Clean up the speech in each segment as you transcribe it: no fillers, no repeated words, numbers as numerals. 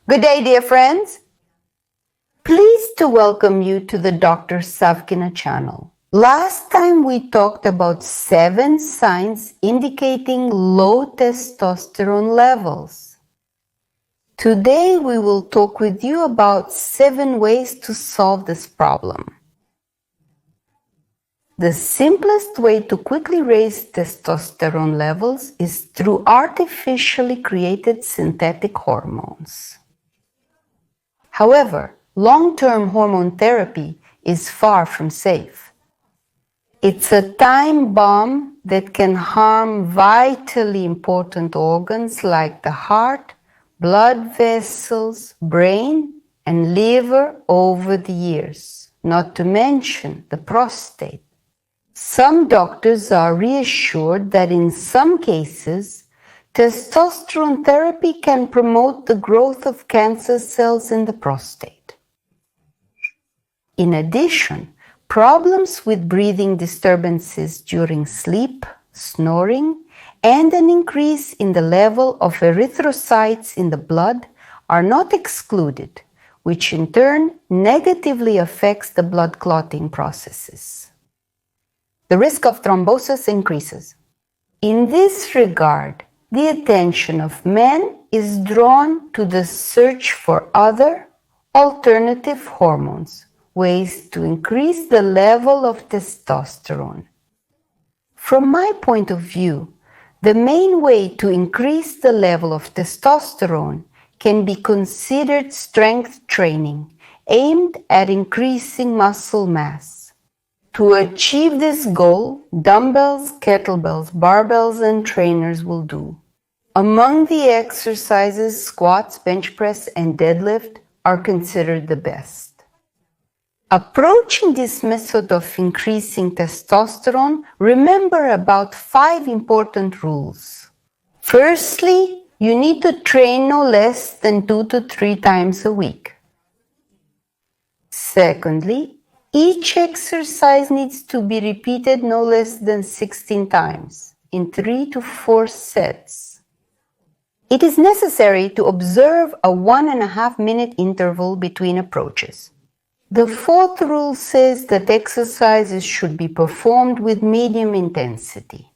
Good day, dear friends. Pleased to welcome you to the Dr. Savkina channel. Last time we talked about 7 signs indicating low testosterone levels. Today we will talk with you about 7 ways to solve this problem. The simplest way to quickly raise testosterone levels is through artificially created synthetic hormones. However, long-term hormone therapy is far from safe. It's a time bomb that can harm vitally important organs like the heart, blood vessels, brain, and liver over the years, not to mention the prostate. Some doctors are reassured that in some cases, testosterone therapy can promote the growth of cancer cells in the prostate. In addition, problems with breathing disturbances during sleep, snoring, and an increase in the level of erythrocytes in the blood are not excluded, which in turn negatively affects the blood clotting processes. The risk of thrombosis increases. In this regard, the attention of men is drawn to the search for other alternative hormones, ways to increase the level of testosterone. From my point of view, the main way to increase the level of testosterone can be considered strength training, aimed at increasing muscle mass. To achieve this goal, dumbbells, kettlebells, barbells, and trainers will do. Among the exercises, squats, bench press, and deadlift are considered the best. Approaching this method of increasing testosterone, remember about 5 important rules. Firstly, you need to train no less than 2 to 3 times a week. Secondly, each exercise needs to be repeated no less than 16 times in 3 to 4 sets. It is necessary to observe a 1.5-minute interval between approaches. The 4th rule says that exercises should be performed with medium intensity.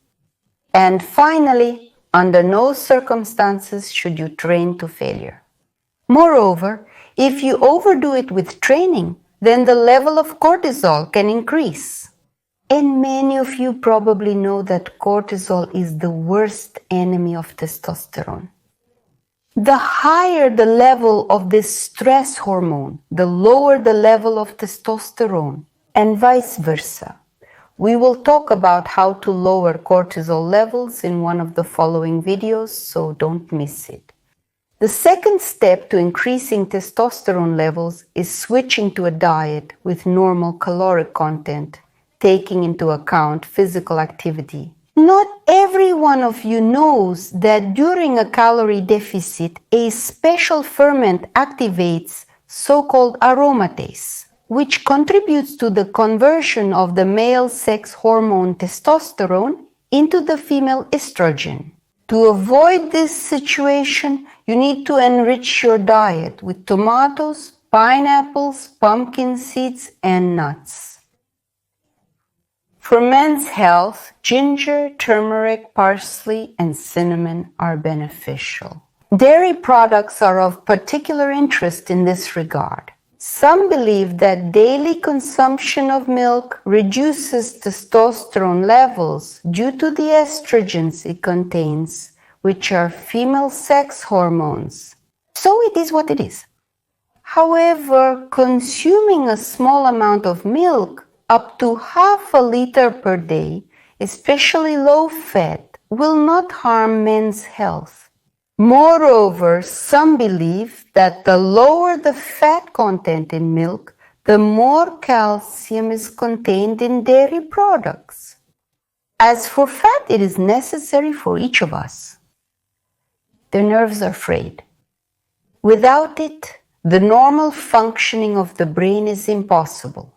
And finally, under no circumstances should you train to failure. Moreover, if you overdo it with training, then the level of cortisol can increase. And many of you probably know that cortisol is the worst enemy of testosterone. The higher the level of this stress hormone, the lower the level of testosterone, and vice versa. We will talk about how to lower cortisol levels in one of the following videos, so don't miss it. The second step to increasing testosterone levels is switching to a diet with normal caloric content, taking into account physical activity. Not every one of you knows that during a calorie deficit, a special ferment activates so-called aromatase, which contributes to the conversion of the male sex hormone testosterone into the female estrogen. To avoid this situation, you need to enrich your diet with tomatoes, pineapples, pumpkin seeds, and nuts. For men's health, ginger, turmeric, parsley, and cinnamon are beneficial. Dairy products are of particular interest in this regard. Some believe that daily consumption of milk reduces testosterone levels due to the estrogens it contains, which are female sex hormones. So it is what it is. However, consuming a small amount of milk, up to half a liter per day, especially low-fat, will not harm men's health. Moreover, some believe that the lower the fat content in milk, the more calcium is contained in dairy products. As for fat, it is necessary for each of us. The nerves are frayed. Without it, the normal functioning of the brain is impossible.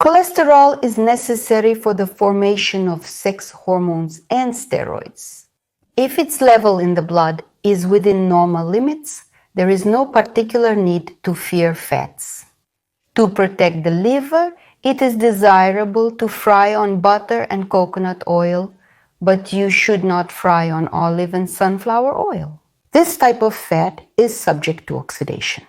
Cholesterol is necessary for the formation of sex hormones and steroids. If its level in the blood is within normal limits, there is no particular need to fear fats. To protect the liver, it is desirable to fry on butter and coconut oil, but you should not fry on olive and sunflower oil. This type of fat is subject to oxidation.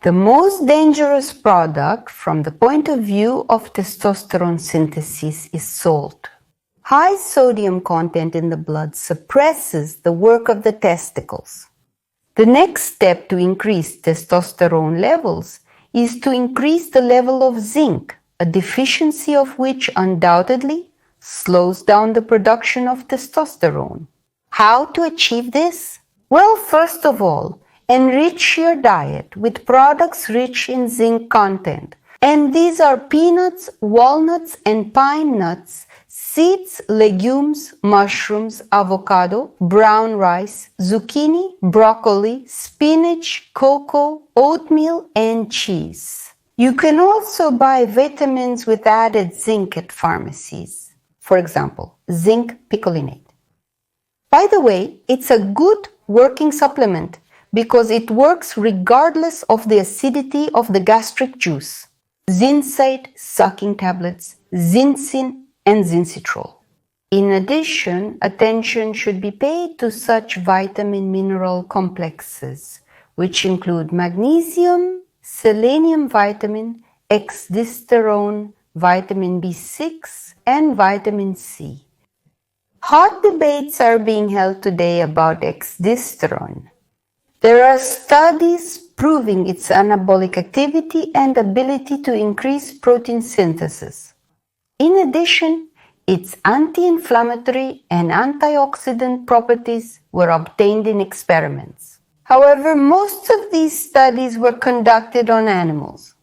The most dangerous product from the point of view of testosterone synthesis is salt. High sodium content in the blood suppresses the work of the testicles. The next step to increase testosterone levels is to increase the level of zinc, a deficiency of which undoubtedly slows down the production of testosterone. How to achieve this? Well, first of all, enrich your diet with products rich in zinc content. And these are peanuts, walnuts, and pine nuts, seeds, legumes, mushrooms, avocado, brown rice, zucchini, broccoli, spinach, cocoa, oatmeal, and cheese. You can also buy vitamins with added zinc at pharmacies. For example, zinc picolinate. By the way, it's a good working supplement because it works regardless of the acidity of the gastric juice. Zincite sucking tablets, zinzin, and zincitrol. In addition, attention should be paid to such vitamin-mineral complexes, which include magnesium, selenium vitamin, Testosterone, vitamin B6, and vitamin C. Hot debates are being held today about Testosterone. There are studies proving its anabolic activity and ability to increase protein synthesis. In addition, its anti-inflammatory and antioxidant properties were obtained in experiments. However, most of these studies were conducted on animals.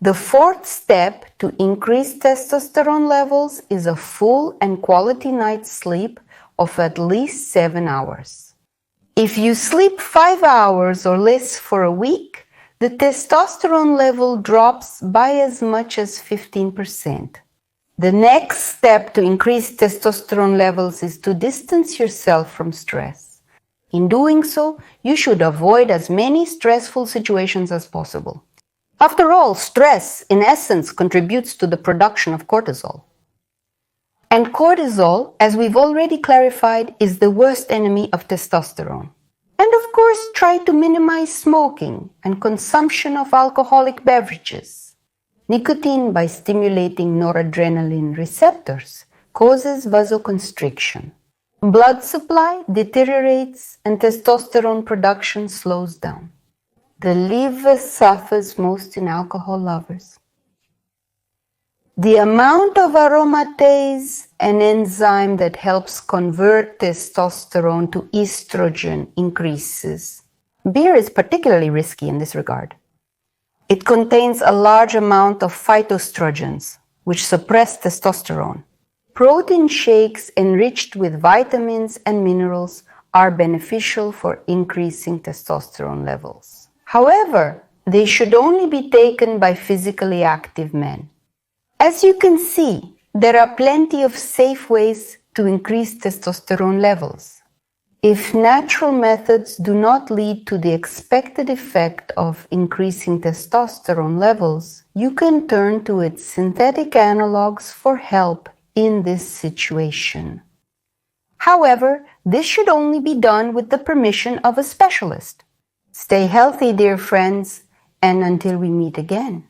The fourth step to increase testosterone levels is a full and quality night's sleep of at least 7 hours. If you sleep 5 hours or less for a week, the testosterone level drops by as much as 15%. The next step to increase testosterone levels is to distance yourself from stress. In doing so, you should avoid as many stressful situations as possible. After all, stress, in essence, contributes to the production of cortisol. And cortisol, as we've already clarified, is the worst enemy of testosterone. And of course, try to minimize smoking and consumption of alcoholic beverages. Nicotine, by stimulating noradrenaline receptors, causes vasoconstriction. Blood supply deteriorates and testosterone production slows down. The liver suffers most in alcohol lovers. The amount of aromatase, an enzyme that helps convert testosterone to estrogen, increases. Beer is particularly risky in this regard. It contains a large amount of phytoestrogens, which suppress testosterone. Protein shakes enriched with vitamins and minerals are beneficial for increasing testosterone levels. However, they should only be taken by physically active men. As you can see, there are plenty of safe ways to increase testosterone levels. If natural methods do not lead to the expected effect of increasing testosterone levels, you can turn to its synthetic analogs for help in this situation. However, this should only be done with the permission of a specialist. Stay healthy, dear friends, and until we meet again.